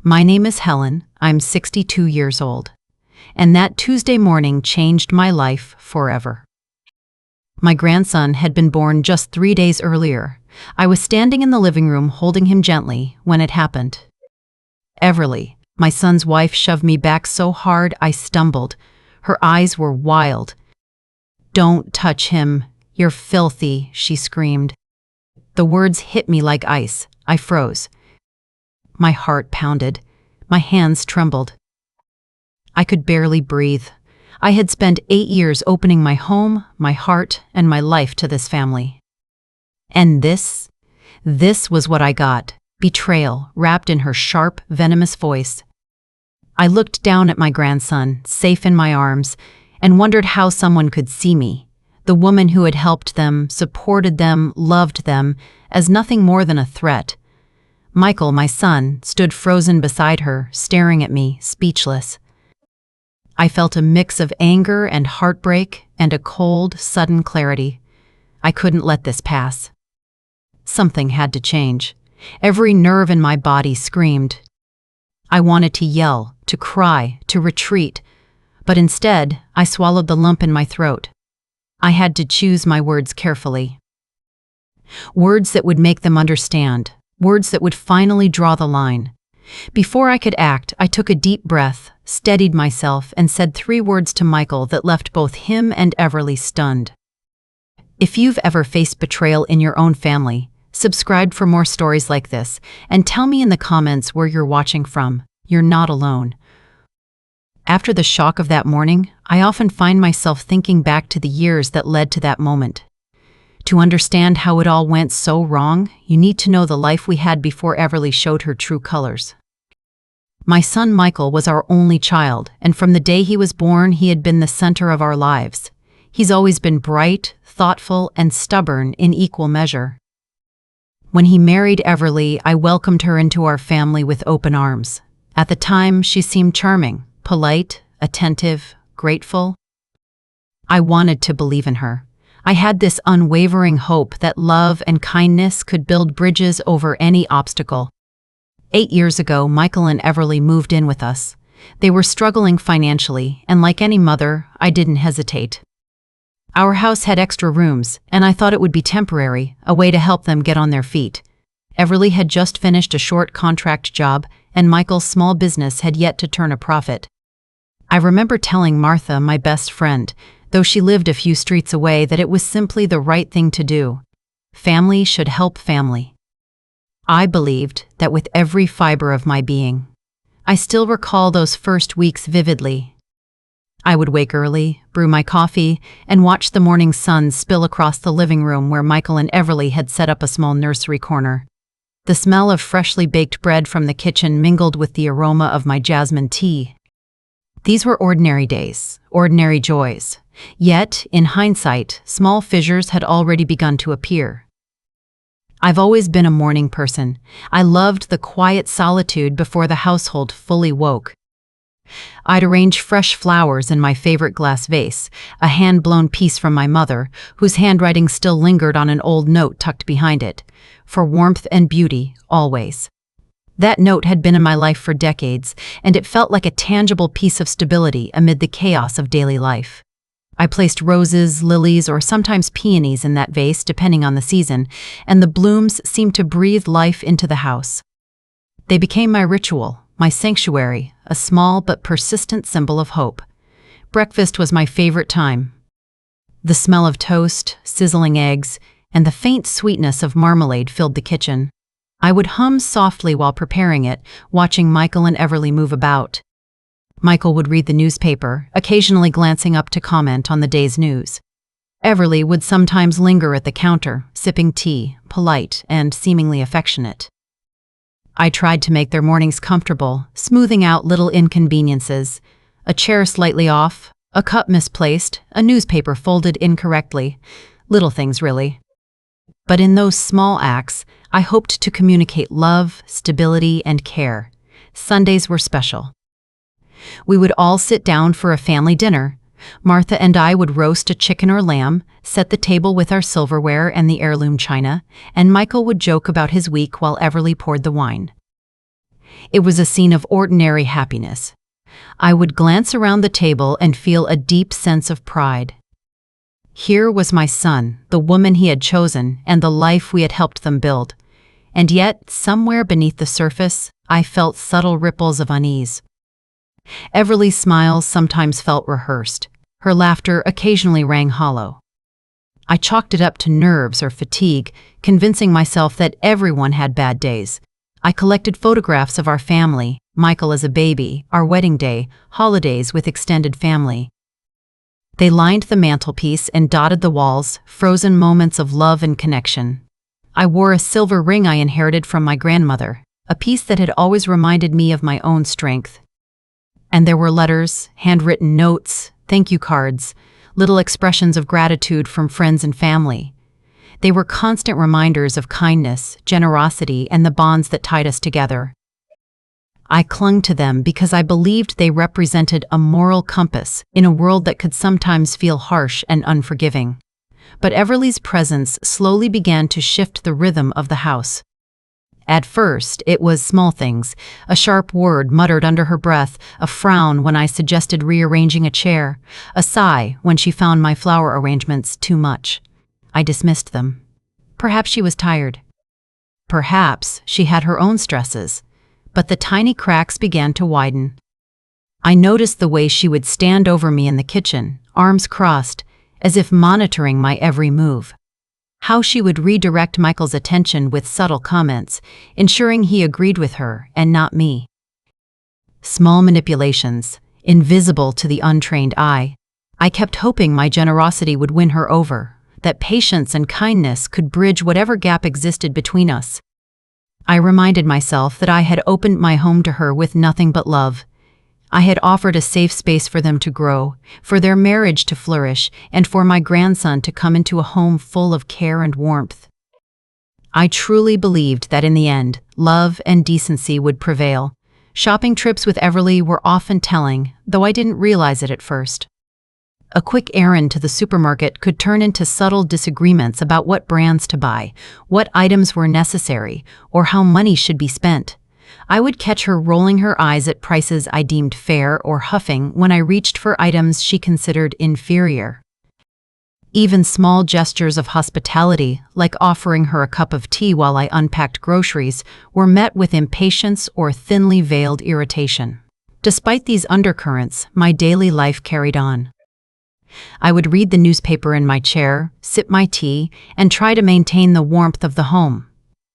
My name is Helen. I'm 62 years old. And that Tuesday morning changed my life forever. My grandson had been born just 3 days earlier. I was standing in the living room holding him gently when it happened. Everly, my son's wife, shoved me back so hard I stumbled. Her eyes were wild. "Don't touch him. You're filthy," she screamed. The words hit me like ice. I froze. My heart pounded. My hands trembled. I could barely breathe. I had spent 8 years opening my home, my heart, and my life to this family. And this was what I got. Betrayal, wrapped in her sharp, venomous voice. I looked down at my grandson, safe in my arms, and wondered how someone could see me, the woman who had helped them, supported them, loved them, as nothing more than a threat. Michael, my son, stood frozen beside her, staring at me, speechless. I felt a mix of anger and heartbreak and a cold, sudden clarity. I couldn't let this pass. Something had to change. Every nerve in my body screamed. I wanted to yell, to cry, to retreat, but instead I swallowed the lump in my throat. I had to choose my words carefully. Words that would make them understand, words that would finally draw the line. Before I could act, I took a deep breath, steadied myself, and said 3 words to Michael that left both him and Everly stunned. If you've ever faced betrayal in your own family, subscribe for more stories like this, and tell me in the comments where you're watching from. You're not alone. After the shock of that morning, I often find myself thinking back to the years that led to that moment. To understand how it all went so wrong, you need to know the life we had before Everly showed her true colors. My son Michael was our only child, and from the day he was born, he had been the center of our lives. He's always been bright, thoughtful, and stubborn in equal measure. When he married Everly, I welcomed her into our family with open arms. At the time, she seemed charming, polite, attentive, grateful. I wanted to believe in her. I had this unwavering hope that love and kindness could build bridges over any obstacle. 8 years ago, Michael and Everly moved in with us. They were struggling financially, and like any mother, I didn't hesitate. Our house had extra rooms, and I thought it would be temporary, a way to help them get on their feet. Everly had just finished a short contract job, and Michael's small business had yet to turn a profit. I remember telling Martha, my best friend, though she lived a few streets away, that it was simply the right thing to do. Family should help family. I believed that with every fiber of my being. I still recall those first weeks vividly. I would wake early, brew my coffee, and watch the morning sun spill across the living room where Michael and Everly had set up a small nursery corner. The smell of freshly baked bread from the kitchen mingled with the aroma of my jasmine tea. These were ordinary days, ordinary joys. Yet, in hindsight, small fissures had already begun to appear. I've always been a morning person. I loved the quiet solitude before the household fully woke. I'd arrange fresh flowers in my favorite glass vase, a hand-blown piece from my mother, whose handwriting still lingered on an old note tucked behind it, for warmth and beauty, always. That note had been in my life for decades, and it felt like a tangible piece of stability amid the chaos of daily life. I placed roses, lilies, or sometimes peonies in that vase, depending on the season, and the blooms seemed to breathe life into the house. They became my ritual, my sanctuary, a small but persistent symbol of hope. Breakfast was my favorite time. The smell of toast, sizzling eggs, and the faint sweetness of marmalade filled the kitchen. I would hum softly while preparing it, watching Michael and Everly move about. Michael would read the newspaper, occasionally glancing up to comment on the day's news. Everly would sometimes linger at the counter, sipping tea, polite and seemingly affectionate. I tried to make their mornings comfortable, smoothing out little inconveniences. A chair slightly off, a cup misplaced, a newspaper folded incorrectly. Little things, really. But in those small acts, I hoped to communicate love, stability, and care. Sundays were special. We would all sit down for a family dinner. Martha and I would roast a chicken or lamb, set the table with our silverware and the heirloom china, and Michael would joke about his week while Everly poured the wine. It was a scene of ordinary happiness. I would glance around the table and feel a deep sense of pride. Here was my son, the woman he had chosen, and the life we had helped them build. And yet, somewhere beneath the surface, I felt subtle ripples of unease. Everly's smiles sometimes felt rehearsed. Her laughter occasionally rang hollow. I chalked it up to nerves or fatigue, convincing myself that everyone had bad days. I collected photographs of our family, Michael as a baby, our wedding day, holidays with extended family. They lined the mantelpiece and dotted the walls, frozen moments of love and connection. I wore a silver ring I inherited from my grandmother, a piece that had always reminded me of my own strength. And there were letters, handwritten notes, thank you cards, little expressions of gratitude from friends and family. They were constant reminders of kindness, generosity, and the bonds that tied us together. I clung to them because I believed they represented a moral compass in a world that could sometimes feel harsh and unforgiving. But Everly's presence slowly began to shift the rhythm of the house. At first, it was small things, a sharp word muttered under her breath, a frown when I suggested rearranging a chair, a sigh when she found my flower arrangements too much. I dismissed them. Perhaps she was tired. Perhaps she had her own stresses. But the tiny cracks began to widen. I noticed the way she would stand over me in the kitchen, arms crossed, as if monitoring my every move. How she would redirect Michael's attention with subtle comments, ensuring he agreed with her and not me. Small manipulations, invisible to the untrained eye. I kept hoping my generosity would win her over, that patience and kindness could bridge whatever gap existed between us. I reminded myself that I had opened my home to her with nothing but love. I had offered a safe space for them to grow, for their marriage to flourish, and for my grandson to come into a home full of care and warmth. I truly believed that in the end, love and decency would prevail. Shopping trips with Everly were often telling, though I didn't realize it at first. A quick errand to the supermarket could turn into subtle disagreements about what brands to buy, what items were necessary, or how money should be spent. I would catch her rolling her eyes at prices I deemed fair or huffing when I reached for items she considered inferior. Even small gestures of hospitality, like offering her a cup of tea while I unpacked groceries, were met with impatience or thinly veiled irritation. Despite these undercurrents, my daily life carried on. I would read the newspaper in my chair, sip my tea, and try to maintain the warmth of the home.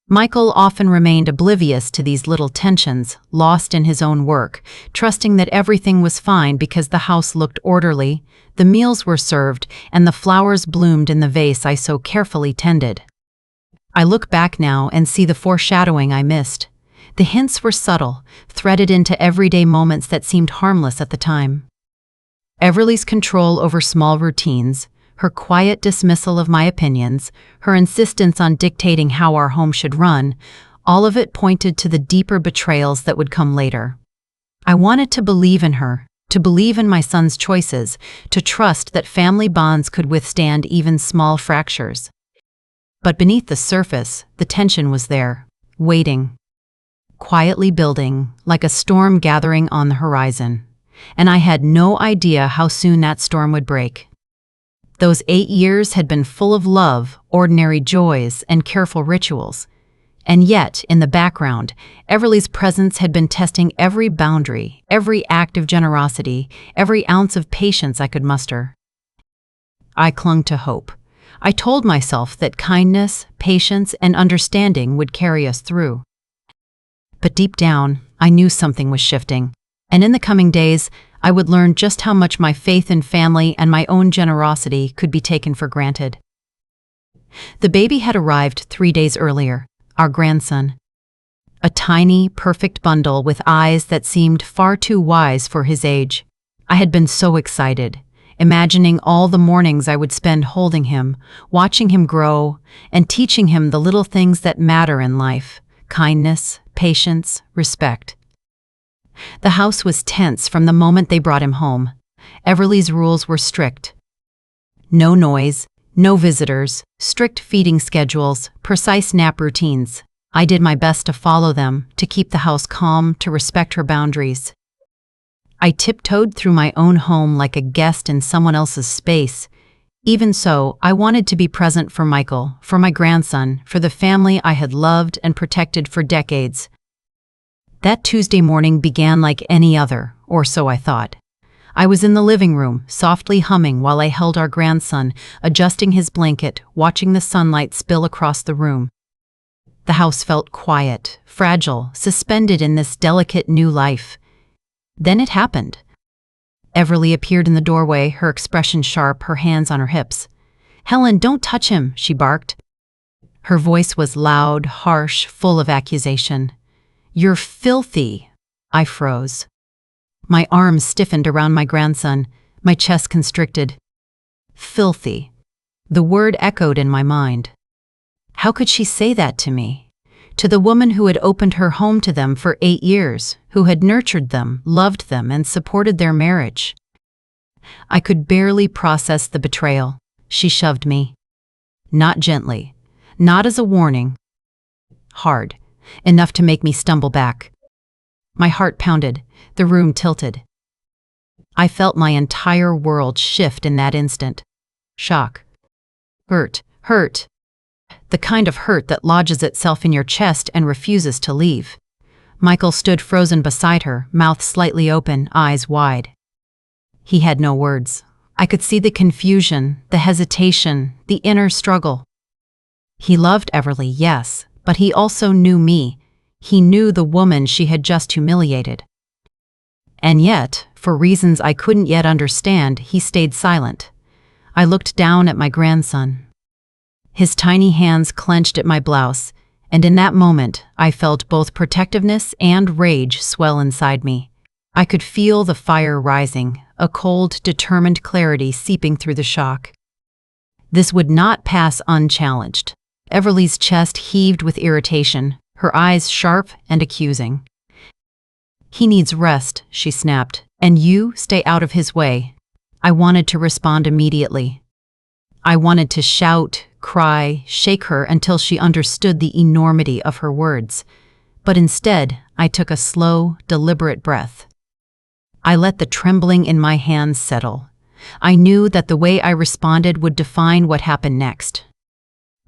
Michael often remained oblivious to these little tensions, lost in his own work, trusting that everything was fine because the house looked orderly, the meals were served, and the flowers bloomed in the vase I so carefully tended. I look back now and see the foreshadowing I missed. The hints were subtle, threaded into everyday moments that seemed harmless at the time. Everly's control over small routines, her quiet dismissal of my opinions, her insistence on dictating how our home should run, all of it pointed to the deeper betrayals that would come later. I wanted to believe in her, to believe in my son's choices, to trust that family bonds could withstand even small fractures. But beneath the surface, the tension was there, waiting, quietly building, like a storm gathering on the horizon. And I had no idea how soon that storm would break. Those 8 years had been full of love, ordinary joys, and careful rituals. And yet, in the background, Everly's presence had been testing every boundary, every act of generosity, every ounce of patience I could muster. I clung to hope. I told myself that kindness, patience, and understanding would carry us through. But deep down, I knew something was shifting. And in the coming days, I would learn just how much my faith in family and my own generosity could be taken for granted. The baby had arrived 3 days earlier, our grandson. A tiny, perfect bundle with eyes that seemed far too wise for his age. I had been so excited, imagining all the mornings I would spend holding him, watching him grow, and teaching him the little things that matter in life: kindness, patience, respect. The house was tense from the moment they brought him home. Everly's rules were strict. No noise, no visitors, strict feeding schedules, precise nap routines. I did my best to follow them, to keep the house calm, to respect her boundaries. I tiptoed through my own home like a guest in someone else's space. Even so, I wanted to be present for Michael, for my grandson, for the family I had loved and protected for decades. That Tuesday morning began like any other, or so I thought. I was in the living room, softly humming while I held our grandson, adjusting his blanket, watching the sunlight spill across the room. The house felt quiet, fragile, suspended in this delicate new life. Then it happened. Everly appeared in the doorway, her expression sharp, her hands on her hips. "Helen, don't touch him," she barked. Her voice was loud, harsh, full of accusation. "You're filthy." I froze. My arms stiffened around my grandson, my chest constricted. Filthy. The word echoed in my mind. How could she say that to me? To the woman who had opened her home to them for 8 years, who had nurtured them, loved them, and supported their marriage. I could barely process the betrayal. She shoved me. Not gently, not as a warning. Hard, enough to make me stumble back. My heart pounded, the room tilted. I felt my entire world shift in that instant. Shock. Hurt. The kind of hurt that lodges itself in your chest and refuses to leave. Michael stood frozen beside her, mouth slightly open, eyes wide. He had no words. I could see the confusion, the hesitation, the inner struggle. He loved Everly, yes, but he also knew me. He knew the woman she had just humiliated. And yet, for reasons I couldn't yet understand, he stayed silent. I looked down at my grandson. His tiny hands clenched at my blouse, and in that moment, I felt both protectiveness and rage swell inside me. I could feel the fire rising, a cold, determined clarity seeping through the shock. This would not pass unchallenged. Everly's chest heaved with irritation, her eyes sharp and accusing. "He needs rest," she snapped, "and you stay out of his way." I wanted to respond immediately. I wanted to shout, cry, shake her until she understood the enormity of her words. But instead, I took a slow, deliberate breath. I let the trembling in my hands settle. I knew that the way I responded would define what happened next.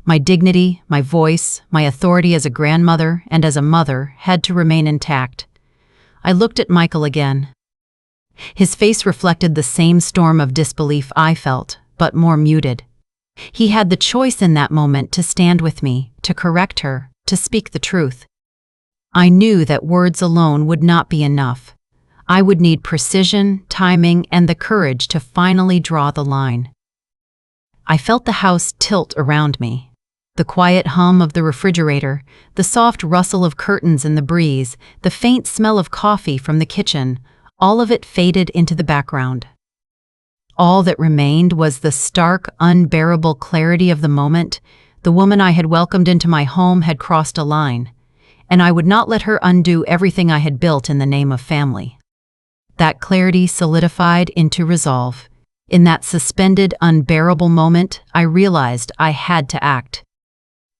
My dignity, my voice, my authority as a grandmother and as a mother had to remain intact. I looked at Michael again. His face reflected the same storm of disbelief I felt, but more muted. He had the choice in that moment to stand with me, to correct her, to speak the truth. I knew that words alone would not be enough. I would need precision, timing, and the courage to finally draw the line. I felt the house tilt around me. The quiet hum of the refrigerator, the soft rustle of curtains in the breeze, the faint smell of coffee from the kitchen, all of it faded into the background. All that remained was the stark, unbearable clarity of the moment. The woman I had welcomed into my home had crossed a line, and I would not let her undo everything I had built in the name of family. That clarity solidified into resolve. In that suspended, unbearable moment, I realized I had to act.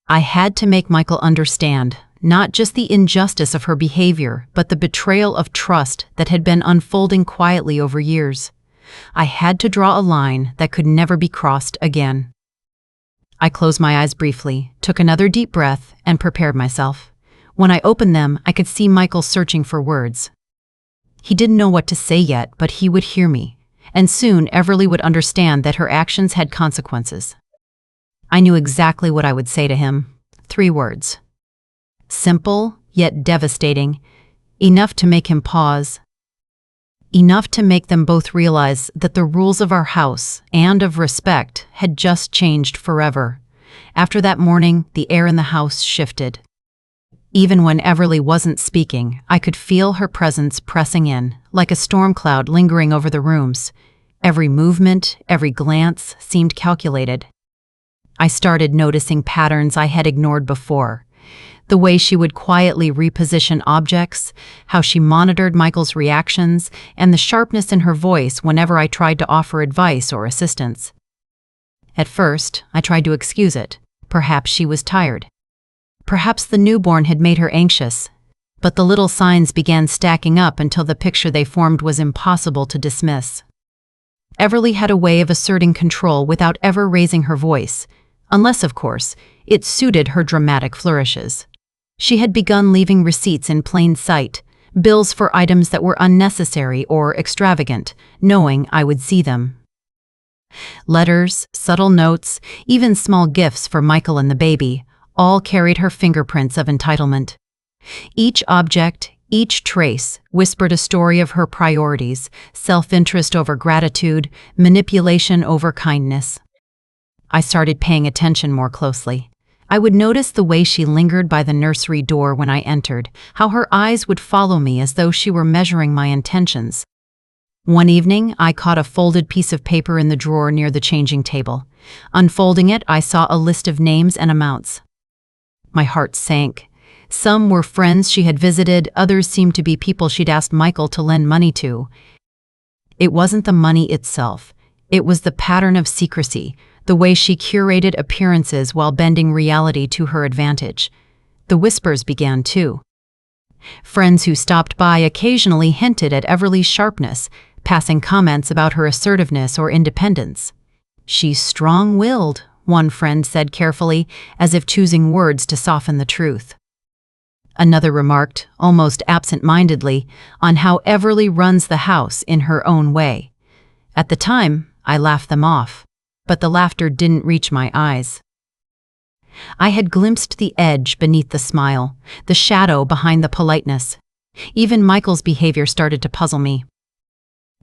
I had to make Michael understand, not just the injustice of her behavior, but the betrayal of trust that had been unfolding quietly over years. I had to draw a line that could never be crossed again. I closed my eyes briefly, took another deep breath, and prepared myself. When I opened them, I could see Michael searching for words. He didn't know what to say yet, but he would hear me, and soon Everly would understand that her actions had consequences. I knew exactly what I would say to him. 3 words. Simple, yet devastating, enough to make him pause. Enough to make them both realize that the rules of our house and of respect had just changed forever. After that morning, the air in the house shifted. Even when Everly wasn't speaking, I could feel her presence pressing in, like a storm cloud lingering over the rooms. Every movement, every glance seemed calculated. I started noticing patterns I had ignored before. The way she would quietly reposition objects, how she monitored Michael's reactions, and the sharpness in her voice whenever I tried to offer advice or assistance. At first, I tried to excuse it. Perhaps she was tired. Perhaps the newborn had made her anxious, but the little signs began stacking up until the picture they formed was impossible to dismiss. Everly had a way of asserting control without ever raising her voice, unless, of course, it suited her dramatic flourishes. She had begun leaving receipts in plain sight, bills for items that were unnecessary or extravagant, knowing I would see them. Letters, subtle notes, even small gifts for Michael and the baby, all carried her fingerprints of entitlement. Each object, each trace, whispered a story of her priorities: self-interest over gratitude, manipulation over kindness. I started paying attention more closely. I would notice the way she lingered by the nursery door when I entered, how her eyes would follow me as though she were measuring my intentions. One evening, I caught a folded piece of paper in the drawer near the changing table. Unfolding it, I saw a list of names and amounts. My heart sank. Some were friends she had visited, others seemed to be people she'd asked Michael to lend money to. It wasn't the money itself. It was the pattern of secrecy, the way she curated appearances while bending reality to her advantage. The whispers began too. Friends who stopped by occasionally hinted at Everly's sharpness, passing comments about her assertiveness or independence. "She's strong-willed," one friend said carefully, as if choosing words to soften the truth. Another remarked, almost absent-mindedly, on how Everly runs the house in her own way. At the time, I laughed them off, but the laughter didn't reach my eyes. I had glimpsed the edge beneath the smile, the shadow behind the politeness. Even Michael's behavior started to puzzle me.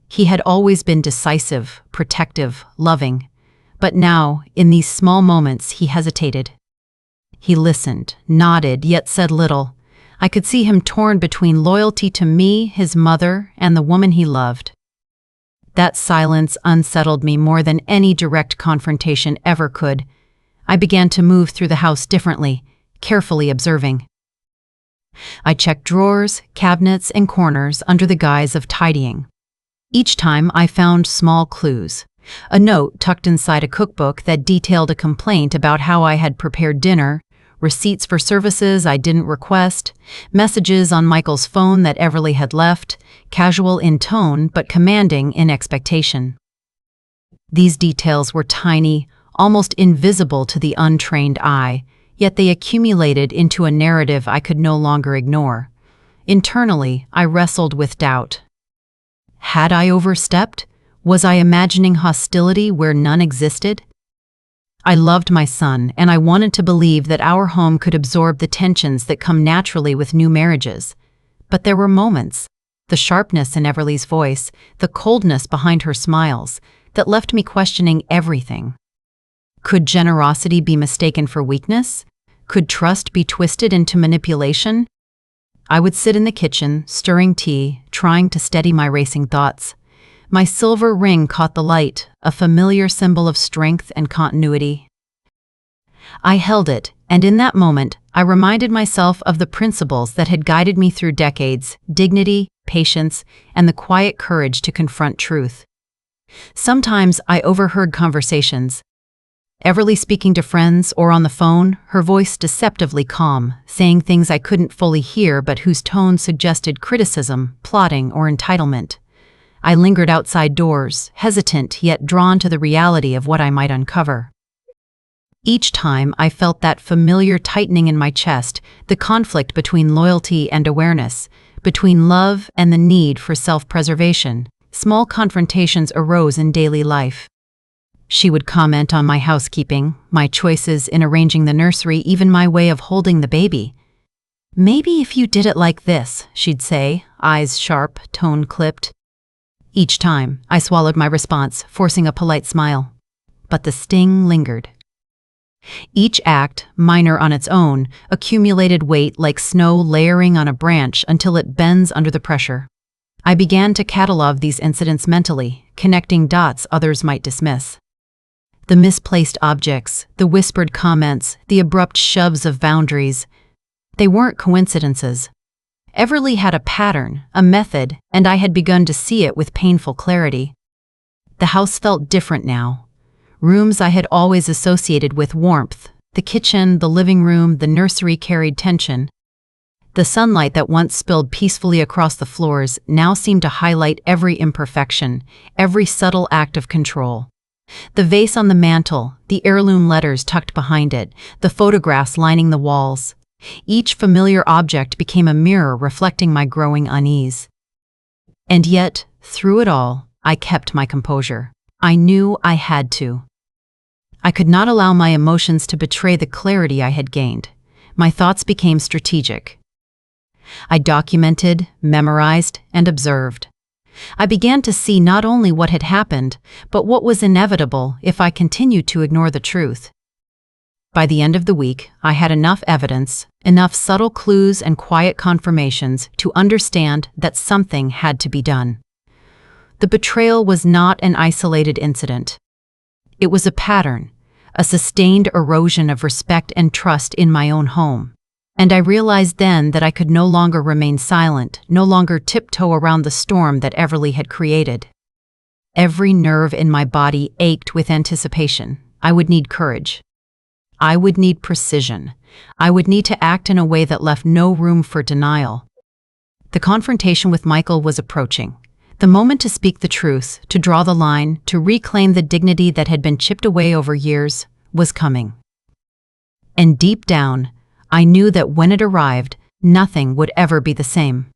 He had always been decisive, protective, loving, but now, in these small moments, he hesitated. He listened, nodded, yet said little. I could see him torn between loyalty to me, his mother, and the woman he loved. That silence unsettled me more than any direct confrontation ever could. I began to move through the house differently, carefully observing. I checked drawers, cabinets, and corners under the guise of tidying. Each time I found small clues. A note tucked inside a cookbook that detailed a complaint about how I had prepared dinner, receipts for services I didn't request, messages on Michael's phone that Everly had left, casual in tone but commanding in expectation. These details were tiny, almost invisible to the untrained eye, yet they accumulated into a narrative I could no longer ignore. Internally, I wrestled with doubt. Had I overstepped? Was I imagining hostility where none existed? I loved my son, and I wanted to believe that our home could absorb the tensions that come naturally with new marriages. But there were moments, the sharpness in Everly's voice, the coldness behind her smiles, that left me questioning everything. Could generosity be mistaken for weakness? Could trust be twisted into manipulation? I would sit in the kitchen, stirring tea, trying to steady my racing thoughts. My silver ring caught the light, a familiar symbol of strength and continuity. I held it, and in that moment, I reminded myself of the principles that had guided me through decades: dignity, patience, and the quiet courage to confront truth. Sometimes I overheard conversations. Everly speaking to friends or on the phone, her voice deceptively calm, saying things I couldn't fully hear but whose tone suggested criticism, plotting, or entitlement. I lingered outside doors, hesitant yet drawn to the reality of what I might uncover. Each time I felt that familiar tightening in my chest, the conflict between loyalty and awareness, between love and the need for self-preservation. Small confrontations arose in daily life. She would comment on my housekeeping, my choices in arranging the nursery, even my way of holding the baby. "Maybe if you did it like this," she'd say, eyes sharp, tone clipped. Each time, I swallowed my response, forcing a polite smile. But the sting lingered. Each act, minor on its own, accumulated weight like snow layering on a branch until it bends under the pressure. I began to catalog these incidents mentally, connecting dots others might dismiss. The misplaced objects, the whispered comments, the abrupt shoves of boundaries. They weren't coincidences. Everly had a pattern, a method, and I had begun to see it with painful clarity. The house felt different now. Rooms I had always associated with warmth, The kitchen, the living room, the nursery carried tension. The sunlight that once spilled peacefully across the floors now seemed to highlight every imperfection, every subtle act of control. The vase on the mantel, the heirloom letters tucked behind it, the photographs lining the walls. Each familiar object became a mirror reflecting my growing unease. And yet, through it all, I kept my composure. I knew I had to. I could not allow my emotions to betray the clarity I had gained. My thoughts became strategic. I documented, memorized, and observed. I began to see not only what had happened, but what was inevitable if I continued to ignore the truth. By the end of the week, I had enough evidence, enough subtle clues and quiet confirmations to understand that something had to be done. The betrayal was not an isolated incident. It was a pattern, a sustained erosion of respect and trust in my own home. And I realized then that I could no longer remain silent, no longer tiptoe around the storm that Everly had created. Every nerve in my body ached with anticipation. I would need courage. I would need precision. I would need to act in a way that left no room for denial. The confrontation with Michael was approaching. The moment to speak the truth, to draw the line, to reclaim the dignity that had been chipped away over years, was coming. And deep down, I knew that when it arrived, nothing would ever be the same.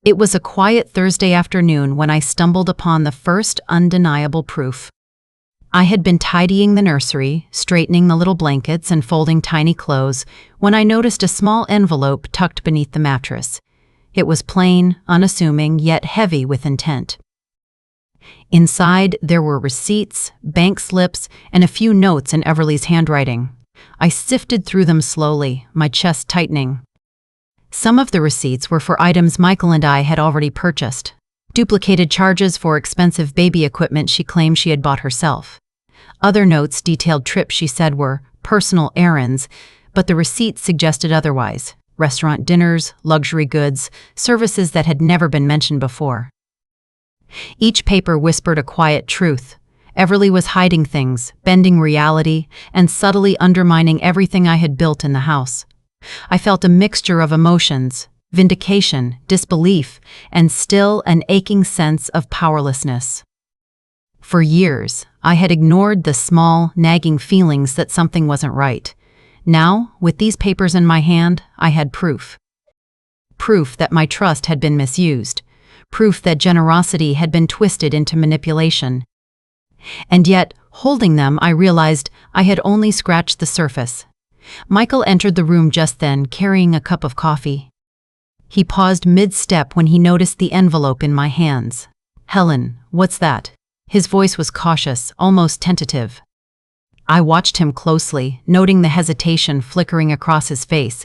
It was a quiet Thursday afternoon when I stumbled upon the first undeniable proof. I had been tidying the nursery, straightening the little blankets and folding tiny clothes, when I noticed a small envelope tucked beneath the mattress. It was plain, unassuming, yet heavy with intent. Inside, there were receipts, bank slips, and a few notes in Everly's handwriting. I sifted through them slowly, my chest tightening. Some of the receipts were for items Michael and I had already purchased. Duplicated charges for expensive baby equipment she claimed she had bought herself. Other notes detailed trips she said were personal errands, but the receipts suggested otherwise. Restaurant dinners, luxury goods, services that had never been mentioned before. Each paper whispered a quiet truth. Everly was hiding things, bending reality, and subtly undermining everything I had built in the house. I felt a mixture of emotions, vindication, disbelief, and still an aching sense of powerlessness. For years, I had ignored the small, nagging feelings that something wasn't right. Now, with these papers in my hand, I had proof. Proof that my trust had been misused. Proof that generosity had been twisted into manipulation. And yet, holding them, I realized I had only scratched the surface. Michael entered the room just then, carrying a cup of coffee. He paused mid-step when he noticed the envelope in my hands. "Helen, what's that?" His voice was cautious, almost tentative. I watched him closely, noting the hesitation flickering across his face.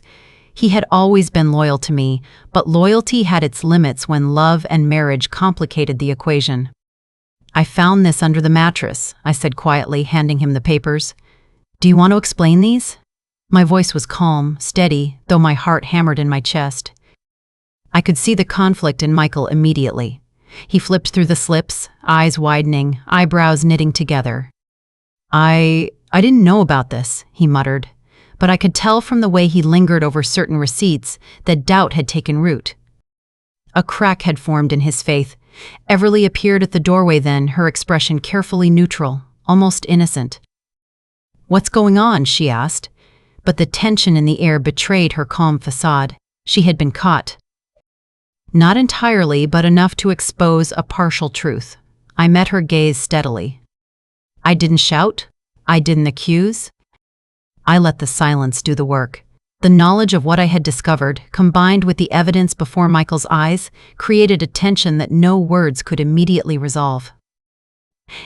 He had always been loyal to me, but loyalty had its limits when love and marriage complicated the equation. "I found this under the mattress," I said quietly, handing him the papers. "Do you want to explain these?" My voice was calm, steady, though my heart hammered in my chest. I could see the conflict in Michael immediately. He flipped through the slips, eyes widening, eyebrows knitting together. I didn't know about this," he muttered, but I could tell from the way he lingered over certain receipts that doubt had taken root. A crack had formed in his faith. Everly appeared at the doorway then, her expression carefully neutral, almost innocent. "What's going on?" she asked, but the tension in the air betrayed her calm facade. She had been caught. Not entirely, but enough to expose a partial truth. I met her gaze steadily. I didn't shout. I didn't accuse. I let the silence do the work. The knowledge of what I had discovered, combined with the evidence before Michael's eyes, created a tension that no words could immediately resolve.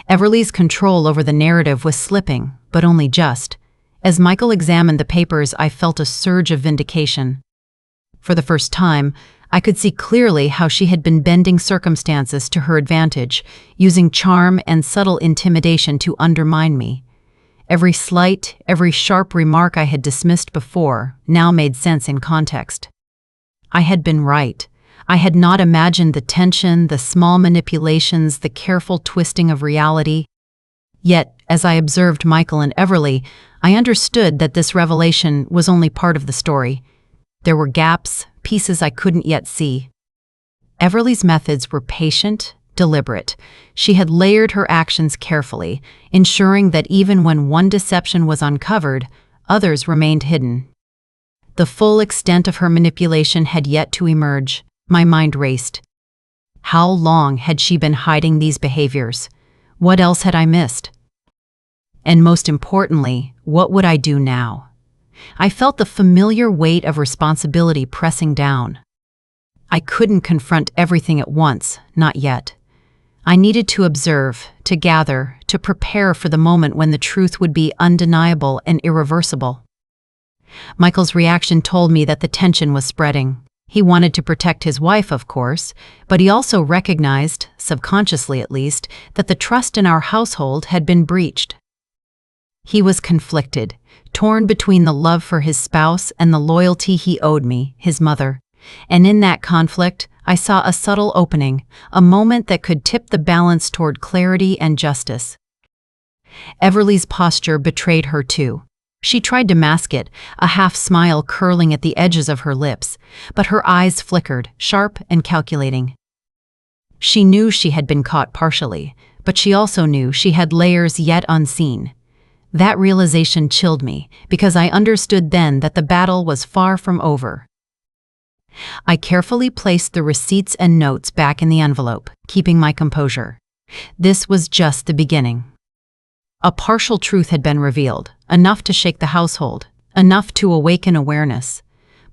Everly's control over the narrative was slipping, but only just. As Michael examined the papers, I felt a surge of vindication. For the first time, I could see clearly how she had been bending circumstances to her advantage, using charm and subtle intimidation to undermine me. Every slight, every sharp remark I had dismissed before now made sense in context. I had been right. I had not imagined the tension, the small manipulations, the careful twisting of reality. Yet, as I observed Michael and Everly, I understood that this revelation was only part of the story. There were gaps, pieces I couldn't yet see. Everly's methods were patient, deliberate. She had layered her actions carefully, ensuring that even when one deception was uncovered, others remained hidden. The full extent of her manipulation had yet to emerge. My mind raced. How long had she been hiding these behaviors? What else had I missed? And most importantly, what would I do now? I felt the familiar weight of responsibility pressing down. I couldn't confront everything at once, not yet. I needed to observe, to gather, to prepare for the moment when the truth would be undeniable and irreversible. Michael's reaction told me that the tension was spreading. He wanted to protect his wife, of course, but he also recognized, subconsciously at least, that the trust in our household had been breached. He was conflicted, torn between the love for his spouse and the loyalty he owed me, his mother. And in that conflict, I saw a subtle opening, a moment that could tip the balance toward clarity and justice. Everly's posture betrayed her too. She tried to mask it, a half-smile curling at the edges of her lips, but her eyes flickered, sharp and calculating. She knew she had been caught partially, but she also knew she had layers yet unseen. That realization chilled me, because I understood then that the battle was far from over. I carefully placed the receipts and notes back in the envelope, keeping my composure. This was just the beginning. A partial truth had been revealed, enough to shake the household, enough to awaken awareness.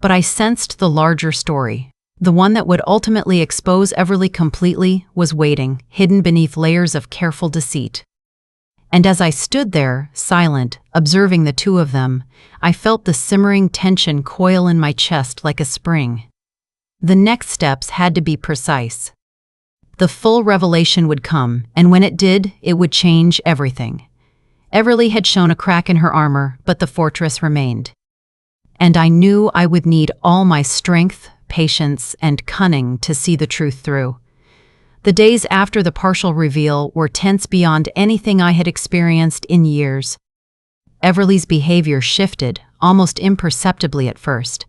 But I sensed the larger story. The one that would ultimately expose Everly completely was waiting, hidden beneath layers of careful deceit. And as I stood there, silent, observing the two of them, I felt the simmering tension coil in my chest like a spring. The next steps had to be precise. The full revelation would come, and when it did, it would change everything. Everly had shown a crack in her armor, but the fortress remained. And I knew I would need all my strength, patience, and cunning to see the truth through. The days after the partial reveal were tense beyond anything I had experienced in years. Everly's behavior shifted, almost imperceptibly at first.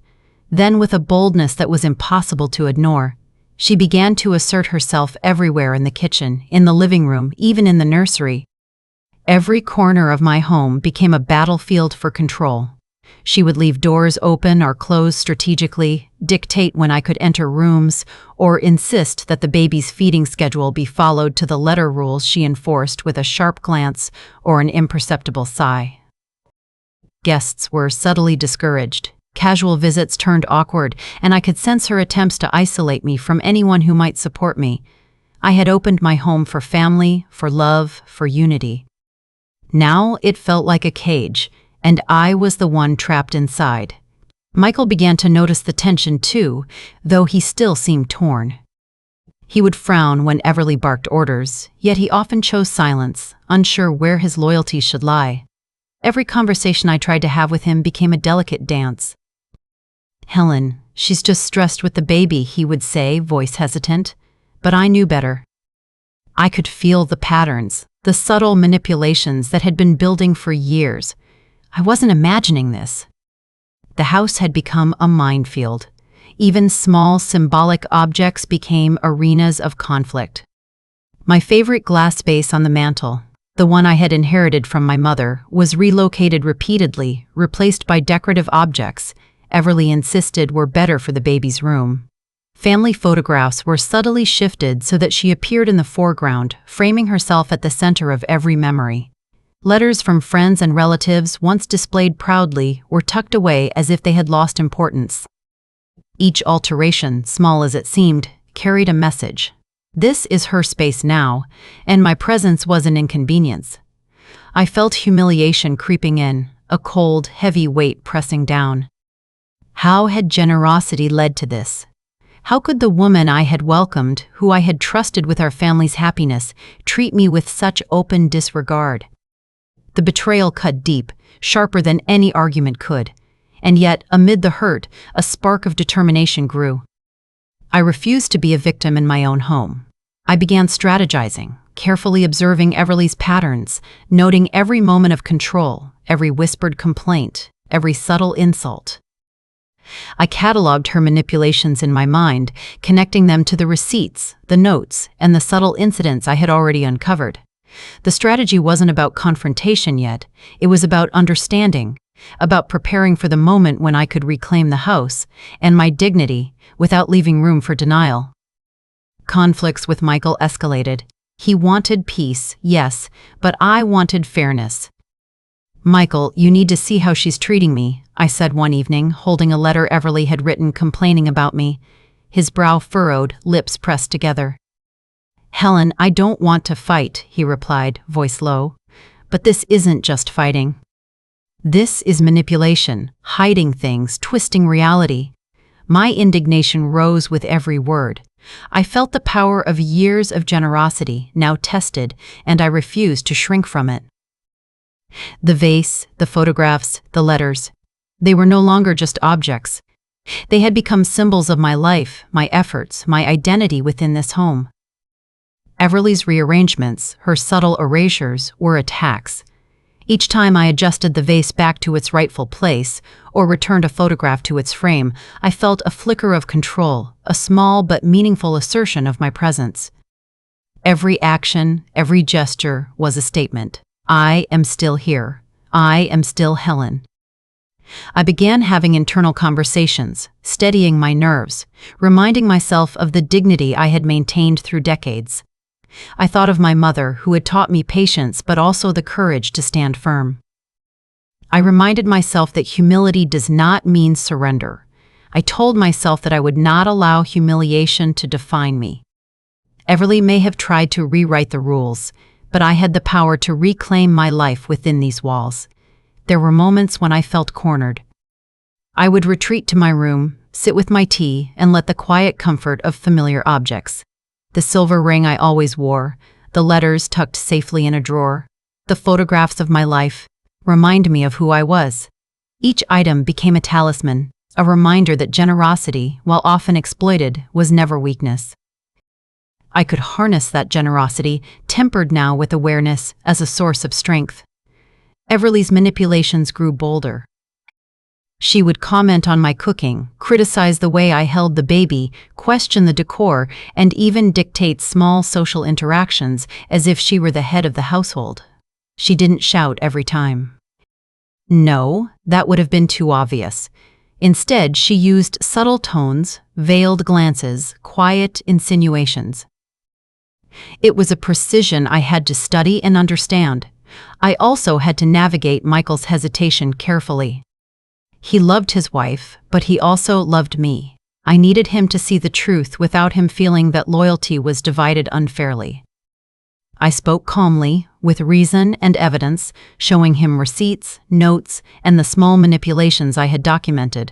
Then, with a boldness that was impossible to ignore, she began to assert herself everywhere in the kitchen, in the living room, even in the nursery. Every corner of my home became a battlefield for control. She would leave doors open or close strategically, dictate when I could enter rooms, or insist that the baby's feeding schedule be followed to the letter, rules she enforced with a sharp glance or an imperceptible sigh. Guests were subtly discouraged. Casual visits turned awkward, and I could sense her attempts to isolate me from anyone who might support me. I had opened my home for family, for love, for unity. Now it felt like a cage, and I was the one trapped inside. Michael began to notice the tension too, though he still seemed torn. He would frown when Everly barked orders, yet he often chose silence, unsure where his loyalties should lie. Every conversation I tried to have with him became a delicate dance. "Helen, she's just stressed with the baby," he would say, voice hesitant. But I knew better. I could feel the patterns, the subtle manipulations that had been building for years. I wasn't imagining this. The house had become a minefield. Even small symbolic objects became arenas of conflict. My favorite glass vase on the mantel, the one I had inherited from my mother, was relocated repeatedly, replaced by decorative objects Everly insisted were better for the baby's room. Family photographs were subtly shifted so that she appeared in the foreground, framing herself at the center of every memory. Letters from friends and relatives, once displayed proudly, were tucked away as if they had lost importance. Each alteration, small as it seemed, carried a message. This is her space now, and my presence was an inconvenience. I felt humiliation creeping in, a cold, heavy weight pressing down. How had generosity led to this? How could the woman I had welcomed, who I had trusted with our family's happiness, treat me with such open disregard? The betrayal cut deep, sharper than any argument could. And yet, amid the hurt, a spark of determination grew. I refused to be a victim in my own home. I began strategizing, carefully observing Everly's patterns, noting every moment of control, every whispered complaint, every subtle insult. I cataloged her manipulations in my mind, connecting them to the receipts, the notes, and the subtle incidents I had already uncovered. The strategy wasn't about confrontation yet, it was about understanding, about preparing for the moment when I could reclaim the house and my dignity without leaving room for denial. Conflicts with Michael escalated. He wanted peace, yes, but I wanted fairness. "Michael, you need to see how she's treating me," I said one evening, holding a letter Everly had written complaining about me. His brow furrowed, lips pressed together. "Helen, I don't want to fight," he replied, voice low. "But this isn't just fighting. This is manipulation, hiding things, twisting reality." My indignation rose with every word. I felt the power of years of generosity, now tested, and I refused to shrink from it. The vase, the photographs, the letters. They were no longer just objects. They had become symbols of my life, my efforts, my identity within this home. Everly's rearrangements, her subtle erasures, were attacks. Each time I adjusted the vase back to its rightful place, or returned a photograph to its frame, I felt a flicker of control, a small but meaningful assertion of my presence. Every action, every gesture was a statement. I am still here. I am still Helen. I began having internal conversations, steadying my nerves, reminding myself of the dignity I had maintained through decades. I thought of my mother, who had taught me patience but also the courage to stand firm. I reminded myself that humility does not mean surrender. I told myself that I would not allow humiliation to define me. Everly may have tried to rewrite the rules, but I had the power to reclaim my life within these walls. There were moments when I felt cornered. I would retreat to my room, sit with my tea, and let the quiet comfort of familiar objects. The silver ring I always wore, the letters tucked safely in a drawer, the photographs of my life, remind me of who I was. Each item became a talisman, a reminder that generosity, while often exploited, was never weakness. I could harness that generosity, tempered now with awareness, as a source of strength. Everly's manipulations grew bolder. She would comment on my cooking, criticize the way I held the baby, question the decor, and even dictate small social interactions as if she were the head of the household. She didn't shout every time. No, that would have been too obvious. Instead, she used subtle tones, veiled glances, quiet insinuations. It was a precision I had to study and understand. I also had to navigate Michael's hesitation carefully. He loved his wife, but he also loved me. I needed him to see the truth without him feeling that loyalty was divided unfairly. I spoke calmly, with reason and evidence, showing him receipts, notes, and the small manipulations I had documented.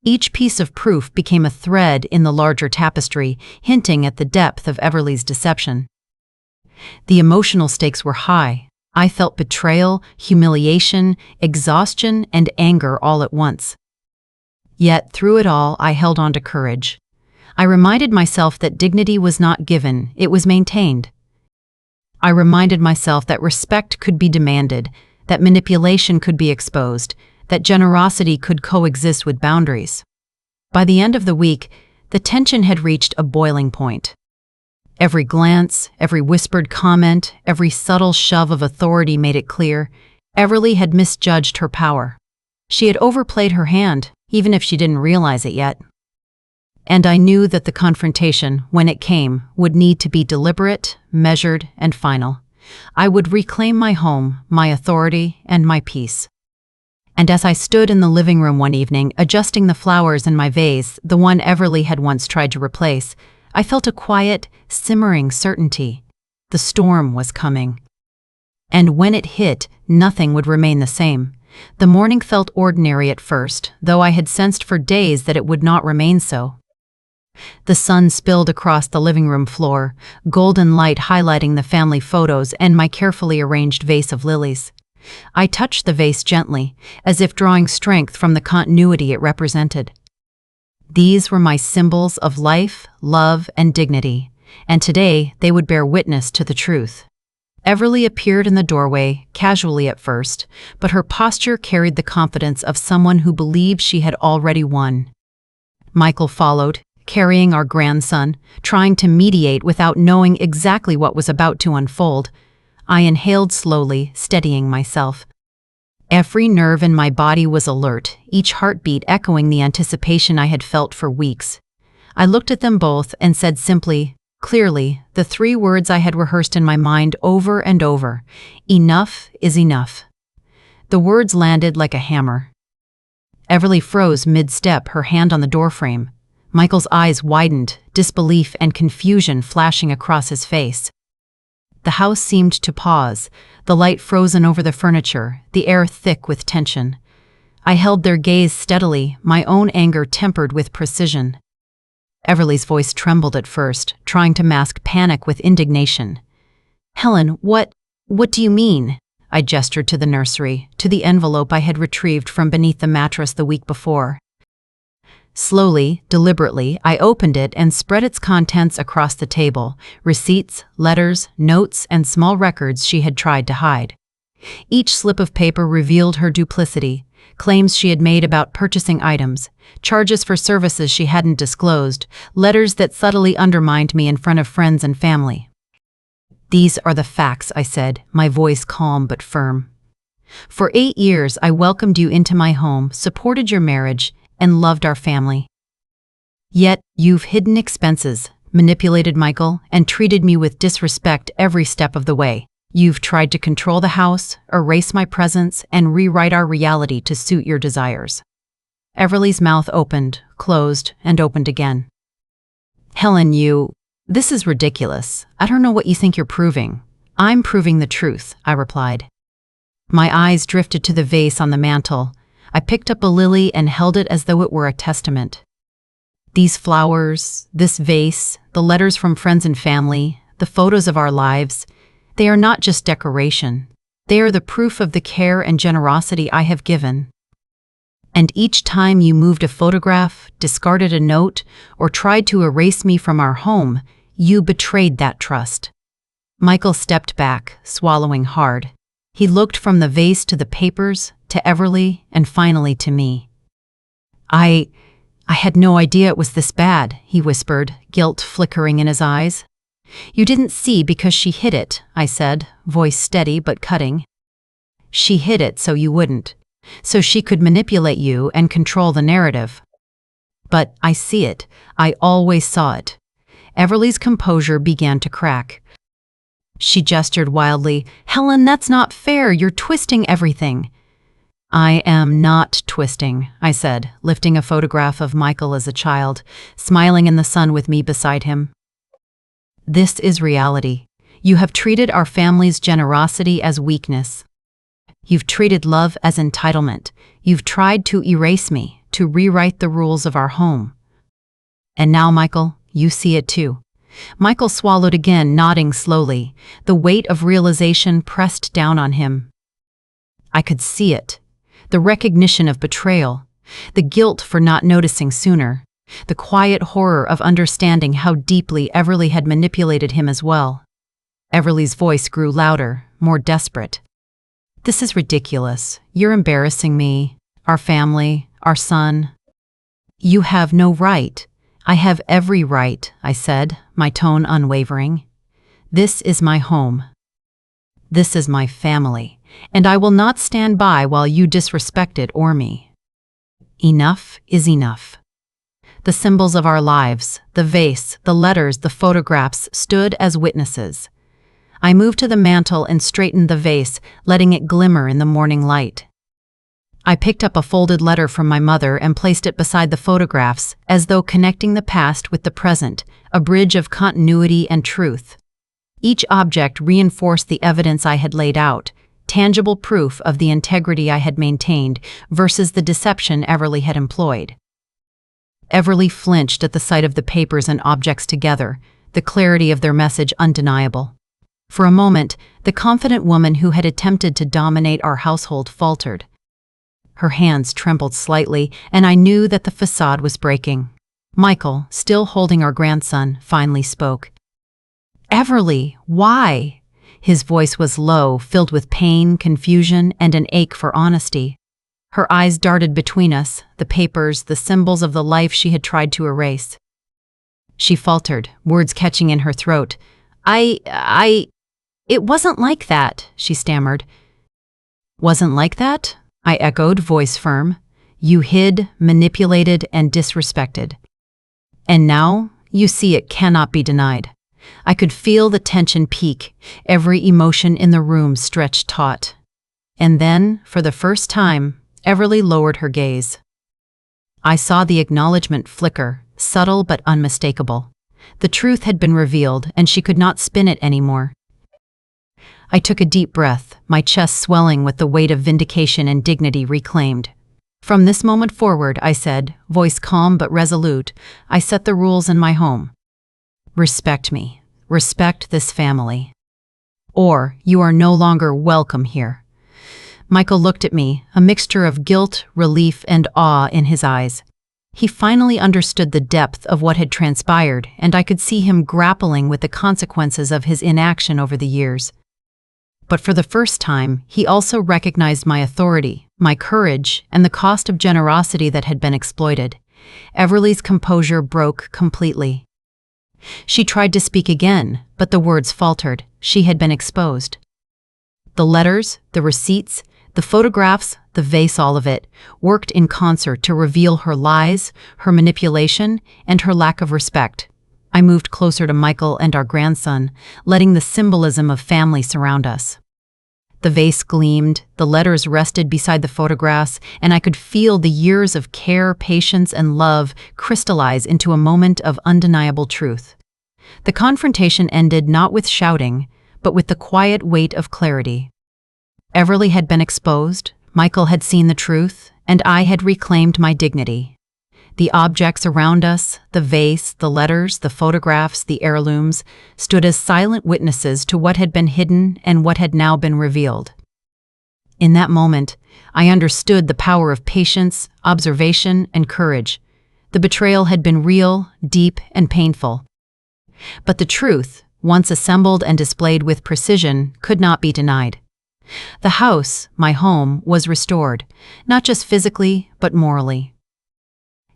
Each piece of proof became a thread in the larger tapestry, hinting at the depth of Everly's deception. The emotional stakes were high. I felt betrayal, humiliation, exhaustion, and anger all at once. Yet, through it all, I held on to courage. I reminded myself that dignity was not given, it was maintained. I reminded myself that respect could be demanded, that manipulation could be exposed, that generosity could coexist with boundaries. By the end of the week, the tension had reached a boiling point. Every glance, every whispered comment, every subtle shove of authority made it clear Everly had misjudged her power. She had overplayed her hand, even if she didn't realize it yet. And I knew that the confrontation, when it came, would need to be deliberate, measured, and final. I would reclaim my home, my authority, and my peace. And as I stood in the living room one evening, adjusting the flowers in my vase, the one Everly had once tried to replace, I felt a quiet, simmering certainty. The storm was coming. And when it hit, nothing would remain the same. The morning felt ordinary at first, though I had sensed for days that it would not remain so. The sun spilled across the living room floor, golden light highlighting the family photos and my carefully arranged vase of lilies. I touched the vase gently, as if drawing strength from the continuity it represented. These were my symbols of life, love, and dignity, and today they would bear witness to the truth. Everly appeared in the doorway, casually at first, but her posture carried the confidence of someone who believed she had already won. Michael followed, carrying our grandson, trying to mediate without knowing exactly what was about to unfold. I inhaled slowly, steadying myself. Every nerve in my body was alert, each heartbeat echoing the anticipation I had felt for weeks. I looked at them both and said simply, clearly, the 3 words I had rehearsed in my mind over and over: enough is enough. The words landed like a hammer. Everly froze mid-step, her hand on the doorframe. Michael's eyes widened, disbelief and confusion flashing across his face. The house seemed to pause, the light frozen over the furniture, the air thick with tension. I held their gaze steadily, my own anger tempered with precision. Everly's voice trembled at first, trying to mask panic with indignation. "Helen, what do you mean?" I gestured to the nursery, to the envelope I had retrieved from beneath the mattress the week before. Slowly, deliberately, I opened it and spread its contents across the table: receipts, letters, notes, and small records she had tried to hide. Each slip of paper revealed her duplicity: claims she had made about purchasing items, charges for services she hadn't disclosed, letters that subtly undermined me in front of friends and family. "These are the facts," I said, my voice calm but firm. "For 8 years I welcomed you into my home, supported your marriage, and loved our family. Yet you've hidden expenses, manipulated Michael, and treated me with disrespect every step of the way. You've tried to control the house, erase my presence, and rewrite our reality to suit your desires." Everly's mouth opened, closed, and opened again. "Helen, this is ridiculous. I don't know what you think you're proving." "I'm proving the truth," I replied. My eyes drifted to the vase on the mantel. I picked up a lily and held it as though it were a testament. "These flowers, this vase, the letters from friends and family, the photos of our lives, they are not just decoration. They are the proof of the care and generosity I have given. And each time you moved a photograph, discarded a note, or tried to erase me from our home, you betrayed that trust." Michael stepped back, swallowing hard. He looked from the vase to the papers, to Everly, and finally to me. I had no idea it was this bad," he whispered, guilt flickering in his eyes. "You didn't see because she hid it," I said, voice steady but cutting. "She hid it so you wouldn't, so she could manipulate you and control the narrative. But I see it. I always saw it." Everly's composure began to crack. She gestured wildly. "Helen, that's not fair. You're twisting everything." "I am not twisting," I said, lifting a photograph of Michael as a child, smiling in the sun with me beside him. "This is reality. You have treated our family's generosity as weakness. You've treated love as entitlement. You've tried to erase me, to rewrite the rules of our home. And now, Michael, you see it too." Michael swallowed again, nodding slowly. The weight of realization pressed down on him. I could see it. The recognition of betrayal, the guilt for not noticing sooner, the quiet horror of understanding how deeply Everly had manipulated him as well. Everly's voice grew louder, more desperate. "This is ridiculous. You're embarrassing me, our family, our son. You have no right." "I have every right," I said, my tone unwavering. "This is my home. This is my family, and I will not stand by while you disrespect it or me. Enough is enough." The symbols of our lives, the vase, the letters, the photographs, stood as witnesses. I moved to the mantel and straightened the vase, letting it glimmer in the morning light. I picked up a folded letter from my mother and placed it beside the photographs, as though connecting the past with the present, a bridge of continuity and truth. Each object reinforced the evidence I had laid out, tangible proof of the integrity I had maintained versus the deception Everly had employed. Everly flinched at the sight of the papers and objects together, the clarity of their message undeniable. For a moment, the confident woman who had attempted to dominate our household faltered. Her hands trembled slightly, and I knew that the facade was breaking. Michael, still holding our grandson, finally spoke. "Everly, why?" His voice was low, filled with pain, confusion, and an ache for honesty. Her eyes darted between us, the papers, the symbols of the life she had tried to erase. She faltered, words catching in her throat. It wasn't like that, she stammered. Wasn't like that? I echoed, voice firm. You hid, manipulated, and disrespected. And now, you see it cannot be denied. I could feel the tension peak, every emotion in the room stretched taut. And then, for the first time, Everly lowered her gaze. I saw the acknowledgement flicker, subtle but unmistakable. The truth had been revealed, and she could not spin it anymore. I took a deep breath, my chest swelling with the weight of vindication and dignity reclaimed. From this moment forward, I said, voice calm but resolute, I set the rules in my home. Respect me. Respect this family. Or you are no longer welcome here. Michael looked at me, a mixture of guilt, relief, and awe in his eyes. He finally understood the depth of what had transpired, and I could see him grappling with the consequences of his inaction over the years. But for the first time, he also recognized my authority, my courage, and the cost of generosity that had been exploited. Everly's composure broke completely. She tried to speak again, but the words faltered. She had been exposed. The letters, the receipts, the photographs, the vase, all of it, worked in concert to reveal her lies, her manipulation, and her lack of respect. I moved closer to Michael and our grandson, letting the symbolism of family surround us. The vase gleamed, the letters rested beside the photographs, and I could feel the years of care, patience, and love crystallize into a moment of undeniable truth. The confrontation ended not with shouting, but with the quiet weight of clarity. Everly had been exposed, Michael had seen the truth, and I had reclaimed my dignity. The objects around us, the vase, the letters, the photographs, the heirlooms, stood as silent witnesses to what had been hidden and what had now been revealed. In that moment, I understood the power of patience, observation, and courage. The betrayal had been real, deep, and painful. But the truth, once assembled and displayed with precision, could not be denied. The house, my home, was restored, not just physically, but morally.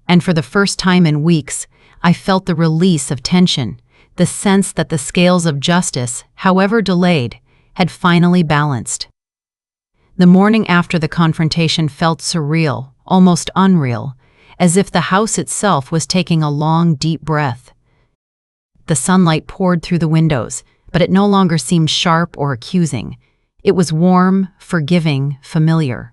And for the first time in weeks, I felt the release of tension, the sense that the scales of justice, however delayed, had finally balanced. The morning after the confrontation felt surreal, almost unreal, as if the house itself was taking a long, deep breath. The sunlight poured through the windows, but it no longer seemed sharp or accusing. It was warm, forgiving, familiar.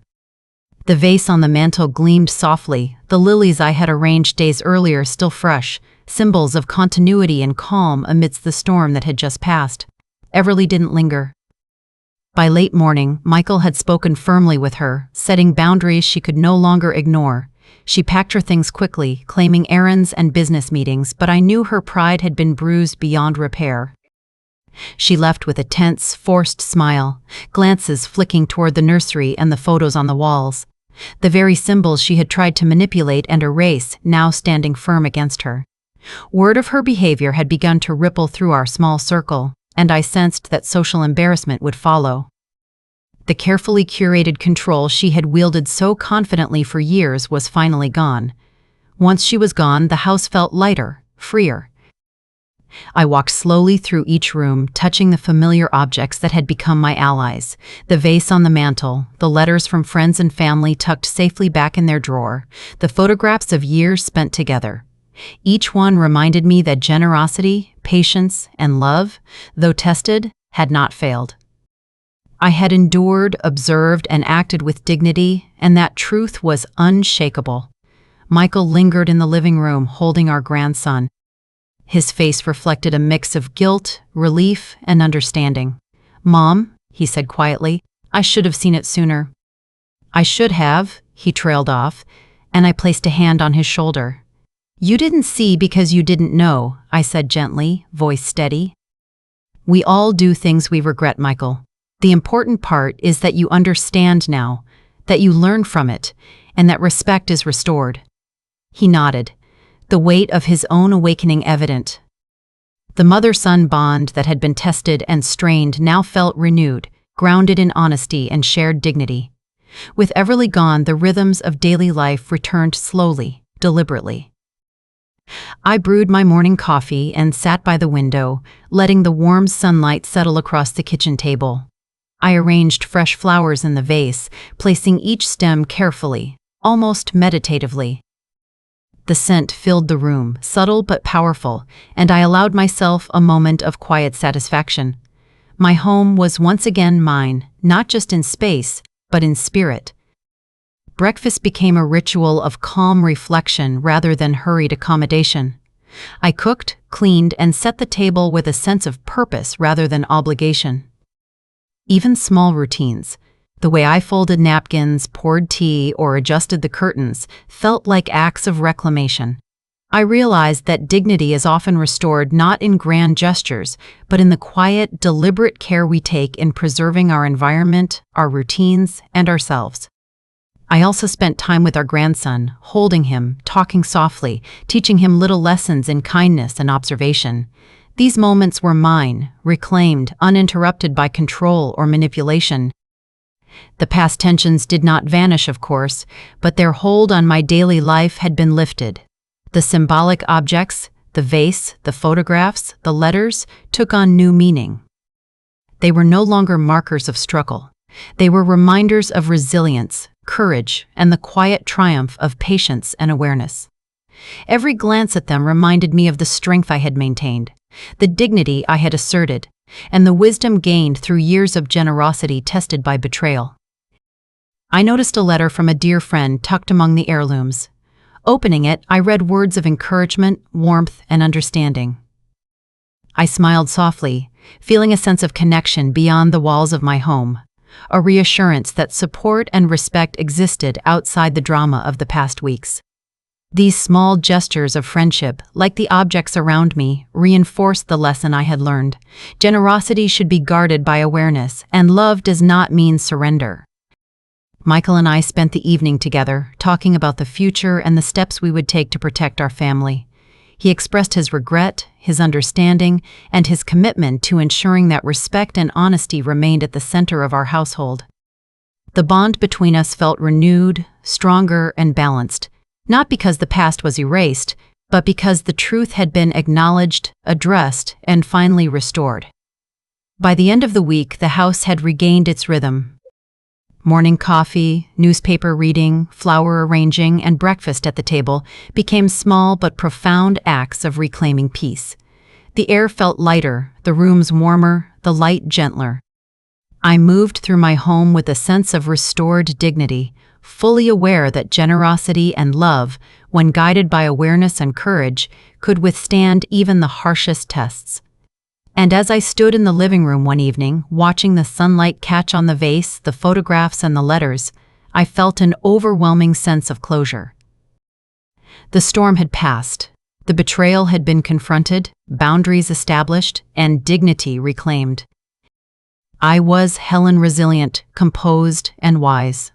The vase on the mantel gleamed softly, the lilies I had arranged days earlier still fresh, symbols of continuity and calm amidst the storm that had just passed. Everly didn't linger. By late morning, Michael had spoken firmly with her, setting boundaries she could no longer ignore. She packed her things quickly, claiming errands and business meetings, but I knew her pride had been bruised beyond repair. She left with a tense, forced smile, glances flicking toward the nursery and the photos on the walls. The very symbols she had tried to manipulate and erase now standing firm against her. Word of her behavior had begun to ripple through our small circle, and I sensed that social embarrassment would follow. The carefully curated control she had wielded so confidently for years was finally gone. Once she was gone, the house felt lighter, freer. I walked slowly through each room, touching the familiar objects that had become my allies. The vase on the mantel, the letters from friends and family tucked safely back in their drawer, the photographs of years spent together. Each one reminded me that generosity, patience, and love, though tested, had not failed. I had endured, observed, and acted with dignity, and that truth was unshakable. Michael lingered in the living room, holding our grandson. His face reflected a mix of guilt, relief, and understanding. "Mom," he said quietly, "I should have seen it sooner." "I should have," he trailed off, and I placed a hand on his shoulder. "You didn't see because you didn't know," I said gently, voice steady. "We all do things we regret, Michael. The important part is that you understand now, that you learn from it, and that respect is restored." He nodded, the weight of his own awakening evident. The mother-son bond that had been tested and strained now felt renewed, grounded in honesty and shared dignity. With Everly gone, the rhythms of daily life returned slowly, deliberately. I brewed my morning coffee and sat by the window, letting the warm sunlight settle across the kitchen table. I arranged fresh flowers in the vase, placing each stem carefully, almost meditatively. The scent filled the room, subtle but powerful, and I allowed myself a moment of quiet satisfaction. My home was once again mine, not just in space, but in spirit. Breakfast became a ritual of calm reflection rather than hurried accommodation. I cooked, cleaned, and set the table with a sense of purpose rather than obligation. Even small routines, the way I folded napkins, poured tea, or adjusted the curtains, felt like acts of reclamation. I realized that dignity is often restored not in grand gestures, but in the quiet, deliberate care we take in preserving our environment, our routines, and ourselves. I also spent time with our grandson, holding him, talking softly, teaching him little lessons in kindness and observation. These moments were mine, reclaimed, uninterrupted by control or manipulation. The past tensions did not vanish, of course, but their hold on my daily life had been lifted. The symbolic objects, the vase, the photographs, the letters, took on new meaning. They were no longer markers of struggle. They were reminders of resilience, courage, and the quiet triumph of patience and awareness. Every glance at them reminded me of the strength I had maintained, the dignity I had asserted, and the wisdom gained through years of generosity tested by betrayal. I noticed a letter from a dear friend tucked among the heirlooms. Opening it, I read words of encouragement, warmth, and understanding. I smiled softly, feeling a sense of connection beyond the walls of my home, a reassurance that support and respect existed outside the drama of the past weeks. These small gestures of friendship, like the objects around me, reinforced the lesson I had learned. Generosity should be guarded by awareness, and love does not mean surrender. Michael and I spent the evening together, talking about the future and the steps we would take to protect our family. He expressed his regret, his understanding, and his commitment to ensuring that respect and honesty remained at the center of our household. The bond between us felt renewed, stronger, and balanced, not because the past was erased, but because the truth had been acknowledged, addressed, and finally restored. By the end of the week, the house had regained its rhythm. Morning coffee, newspaper reading, flower arranging, and breakfast at the table became small but profound acts of reclaiming peace. The air felt lighter, the rooms warmer, the light gentler. I moved through my home with a sense of restored dignity, fully aware that generosity and love, when guided by awareness and courage, could withstand even the harshest tests. And as I stood in the living room one evening, watching the sunlight catch on the vase, the photographs, and the letters, I felt an overwhelming sense of closure. The storm had passed. The betrayal had been confronted, boundaries established, and dignity reclaimed. I was Helen, resilient, composed, and wise.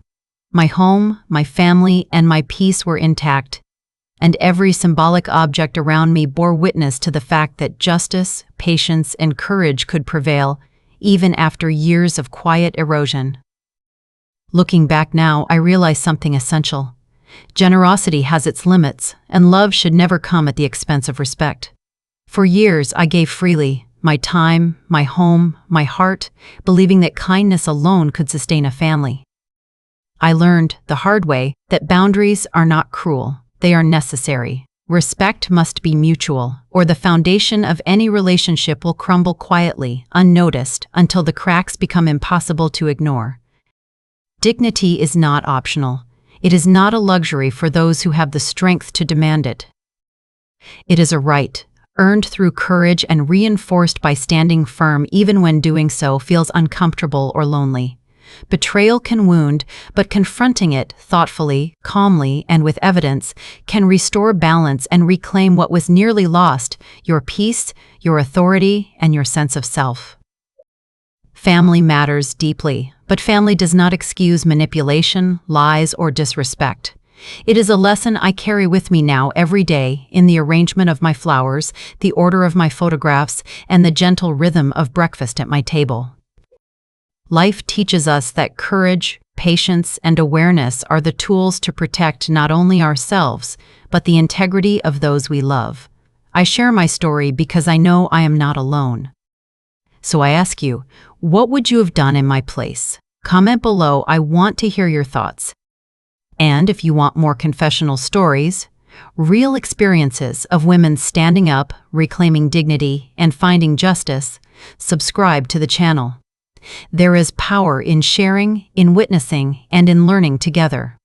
My home, my family, and my peace were intact, and every symbolic object around me bore witness to the fact that justice, patience, and courage could prevail, even after years of quiet erosion. Looking back now, I realize something essential. Generosity has its limits, and love should never come at the expense of respect. For years, I gave freely, my time, my home, my heart, believing that kindness alone could sustain a family. I learned, the hard way, that boundaries are not cruel. They are necessary. Respect must be mutual, or the foundation of any relationship will crumble quietly, unnoticed, until the cracks become impossible to ignore. Dignity is not optional. It is not a luxury for those who have the strength to demand it. It is a right, earned through courage and reinforced by standing firm even when doing so feels uncomfortable or lonely. Betrayal can wound, but confronting it thoughtfully, calmly, and with evidence can restore balance and reclaim what was nearly lost: your peace, your authority, and your sense of self. Family matters deeply, but family does not excuse manipulation, lies, or disrespect. It is a lesson I carry with me now every day in the arrangement of my flowers, the order of my photographs, and the gentle rhythm of breakfast at my table. Life teaches us that courage, patience, and awareness are the tools to protect not only ourselves, but the integrity of those we love. I share my story because I know I am not alone. So I ask you, what would you have done in my place? Comment below, I want to hear your thoughts. And if you want more confessional stories, real experiences of women standing up, reclaiming dignity, and finding justice, subscribe to the channel. There is power in sharing, in witnessing, and in learning together.